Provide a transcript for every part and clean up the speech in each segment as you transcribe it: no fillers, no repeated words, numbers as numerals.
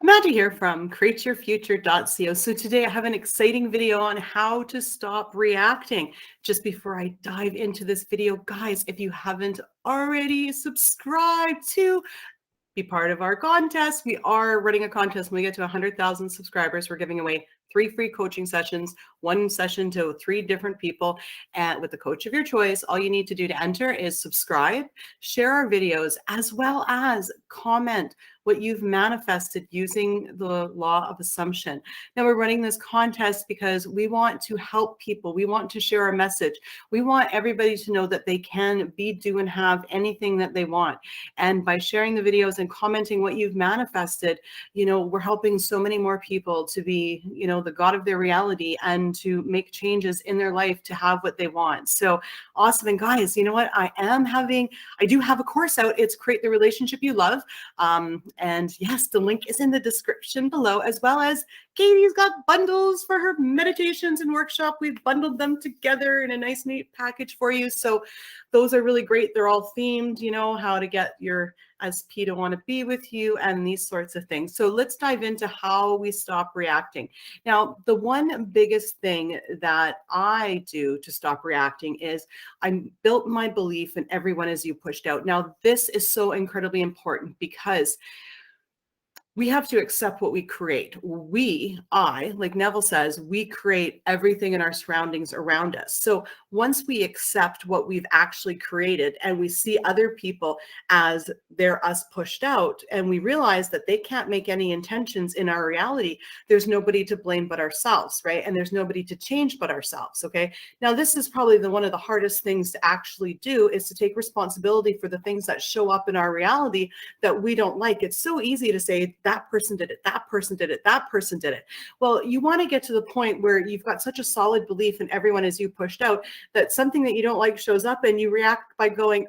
Amanda here from createyourfuture.co. So today I have an exciting video on how to stop reacting. Just before I dive into this video, guys, if you haven't already subscribed to be part of our contest. We are running a contest. When we get to 100,000 subscribers, we're giving away 3 free coaching sessions, 1 session to 3 different people, and with the coach of your choice. All you need to do to enter is subscribe, share our videos, as well as comment what you've manifested using the law of assumption. Now, we're running this contest because we want to help people. We want to share our message. We want everybody to know that they can be, do, and have anything that they want. And by sharing the videos and commenting what you've manifested, we're helping so many more people to be, the God of their reality and to make changes in their life to have what they want. So awesome. And guys, you know what? I do have a course out. It's Create the Relationship You Love. And yes, the link is in the description below, as well as Katie's got bundles for her meditations and workshop. We've bundled them together in a nice, neat package for you. So those are really great. They're all themed, how to get your SP to want to be with you and these sorts of things. So let's dive into how we stop reacting. Now, the one biggest thing that I do to stop reacting is I built my belief in everyone as you pushed out. Now, this is so incredibly important because we have to accept what we create. Like Neville says, we create everything in our surroundings around us. So once we accept what we've actually created and we see other people as they're us pushed out, and we realize that they can't make any intentions in our reality, there's nobody to blame but ourselves, right? And there's nobody to change but ourselves, okay? Now, this is probably one of the hardest things to actually do, is to take responsibility for the things that show up in our reality that we don't like. It's so easy to say, that person did it, that person did it, that person did it. Well, you want to get to the point where you've got such a solid belief in everyone as you pushed out that something that you don't like shows up and you react by going,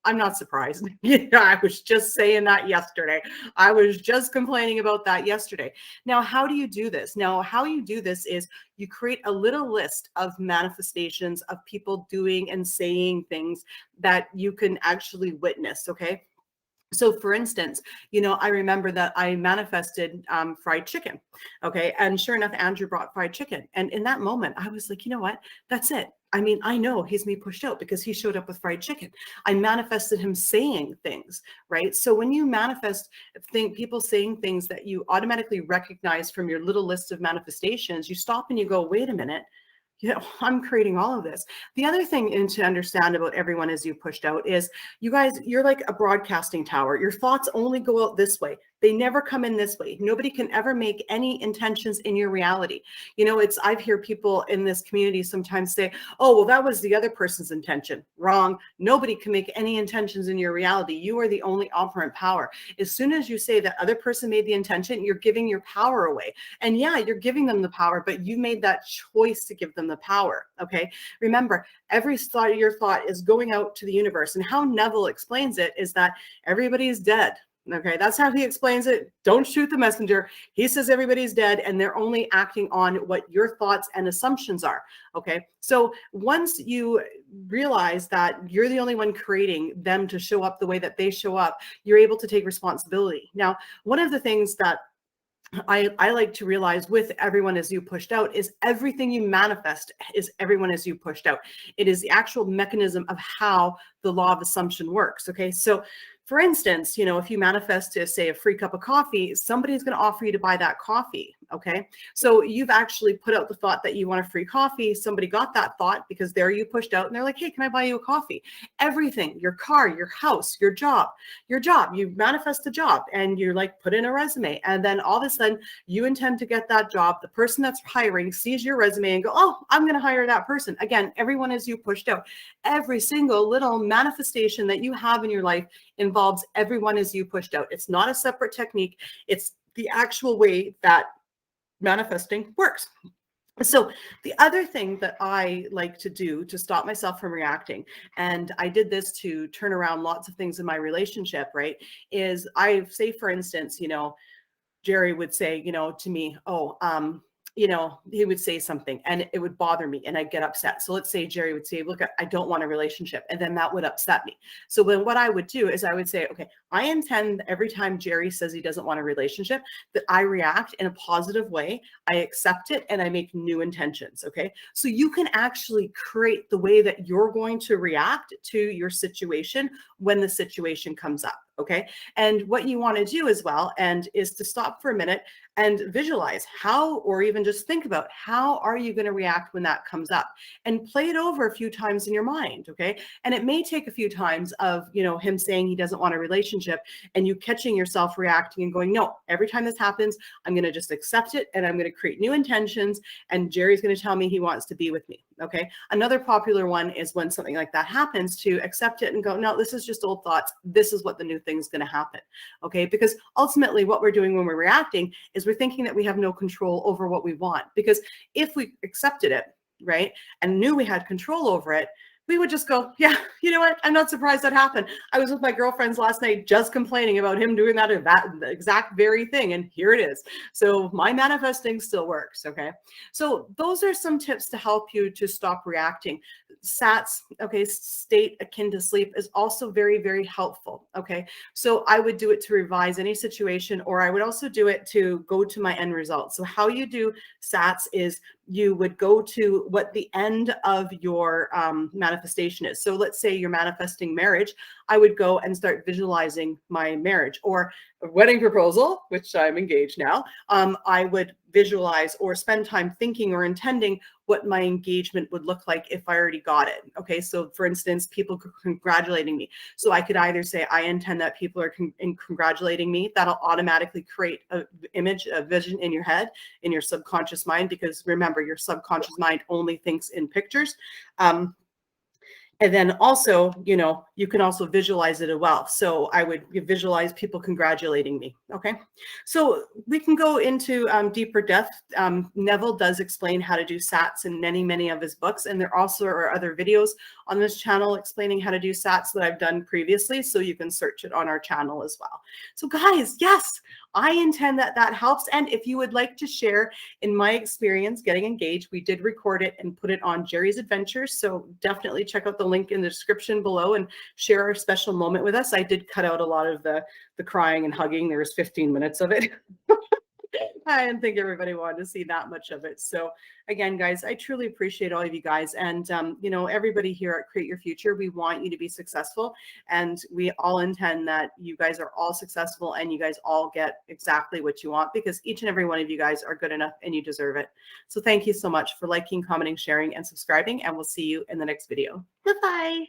I'm not surprised. I was just saying that yesterday. I was just complaining about that yesterday. Now, how do you do this? Now, how you do this is you create a little list of manifestations of people doing and saying things that you can actually witness, okay? So for instance, I remember that I manifested fried chicken. Okay. And sure enough, Andrew brought fried chicken. And in that moment, I was like, you know what? That's it. I mean, I know he's me pushed out because he showed up with fried chicken. I manifested him saying things, right? So when you manifest people saying things that you automatically recognize from your little list of manifestations, you stop and you go, wait a minute. I'm creating all of this. The other thing to understand about everyone as you pushed out is, you guys, you're like a broadcasting tower. Your thoughts only go out this way. They never come in this way. Nobody can ever make any intentions in your reality. I've heard people in this community sometimes say, oh, well, that was the other person's intention. Wrong. Nobody can make any intentions in your reality. You are the only operant power. As soon as you say that other person made the intention, you're giving your power away. And yeah, you're giving them the power, but you made that choice to give them the power. Okay. Remember, every thought of your thought is going out to the universe. And how Neville explains it is that everybody's dead. Okay, that's how he explains it. Don't shoot the messenger. He says everybody's dead and they're only acting on what your thoughts and assumptions are. Okay, so once you realize that you're the only one creating them to show up the way that they show up, you're able to take responsibility. Now, one of the things that I like to realize with everyone as you pushed out is everything you manifest is everyone as you pushed out. It is the actual mechanism of how the law of assumption works. Okay, so for instance, if you manifest to say a free cup of coffee, somebody's going to offer you to buy that coffee. Okay. So you've actually put out the thought that you want a free coffee. Somebody got that thought because you pushed out and they're like, hey, can I buy you a coffee? Everything, your car, your house, your job, you manifest the job and you're like, put in a resume. And then all of a sudden you intend to get that job. The person that's hiring sees your resume and go, oh, I'm going to hire that person. Again, everyone is you pushed out. Every single little manifestation that you have in your life involves everyone as you pushed out. It's not a separate technique. It's the actual way that manifesting works. So the other thing that I like to do to stop myself from reacting, and I did this to turn around lots of things in my relationship, right, is I say, for instance, Jerry would say, to me, oh, you know, he would say something and it would bother me and I'd get upset. So let's say Jerry would say, look, I don't want a relationship. And then that would upset me. So then what I would do is I would say, okay, I intend every time Jerry says he doesn't want a relationship, that I react in a positive way. I accept it and I make new intentions. Okay. So you can actually create the way that you're going to react to your situation when the situation comes up. Okay. And what you want to do as well, and is to stop for a minute and visualize how, or even just think about how are you going to react when that comes up, and play it over a few times in your mind. Okay. And it may take a few times of, you know, him saying he doesn't want a relationship and you catching yourself reacting and going, no, every time this happens, I'm going to just accept it and I'm going to create new intentions. And Jerry's going to tell me he wants to be with me. Okay. Another popular one is when something like that happens, to accept it and go, no, this is just old thoughts. This is what the new thing's going to happen. Okay. Because ultimately what we're doing when we're reacting is we're thinking that we have no control over what we want. Because if we accepted it, right, and knew we had control over it, we would just go, yeah, you know what? I'm not surprised that happened. I was with my girlfriends last night just complaining about him doing that exact very thing. And here it is. So my manifesting still works. Okay. So those are some tips to help you to stop reacting. SATS, okay, state akin to sleep, is also very, very helpful. Okay. So I would do it to revise any situation, or I would also do it to go to my end result. So how you do SATS is you would go to what the end of your manifestation is. So let's say you're manifesting marriage. I would go and start visualizing my marriage, or a wedding proposal, which I'm engaged now. I would visualize or spend time thinking or intending what my engagement would look like if I already got it. Okay. So for instance, people congratulating me. So I could either say, I intend that people are congratulating me. That'll automatically create an image, a vision in your head, in your subconscious mind, because remember, your subconscious mind only thinks in pictures. And then also, you know, you can also visualize it as well. So I would visualize people congratulating me. Okay. So we can go into deeper depth. Neville does explain how to do SATs in many, many of his books. And there also are other videos on this channel explaining how to do SATs that I've done previously. So you can search it on our channel as well. So guys, yes, I intend that that helps. And if you would like to share in my experience getting engaged, we did record it and put it on Jerry's Adventures. So definitely check out the link in the description below and share our special moment with us. I did cut out a lot of the crying and hugging. There was 15 minutes of it. I didn't think everybody wanted to see that much of it. So again, guys, I truly appreciate all of you guys. And, you know, everybody here at Create Your Future, we want you to be successful. And we all intend that you guys are all successful and you guys all get exactly what you want, because each and every one of you guys are good enough and you deserve it. So thank you so much for liking, commenting, sharing, and subscribing. And we'll see you in the next video. Bye-bye.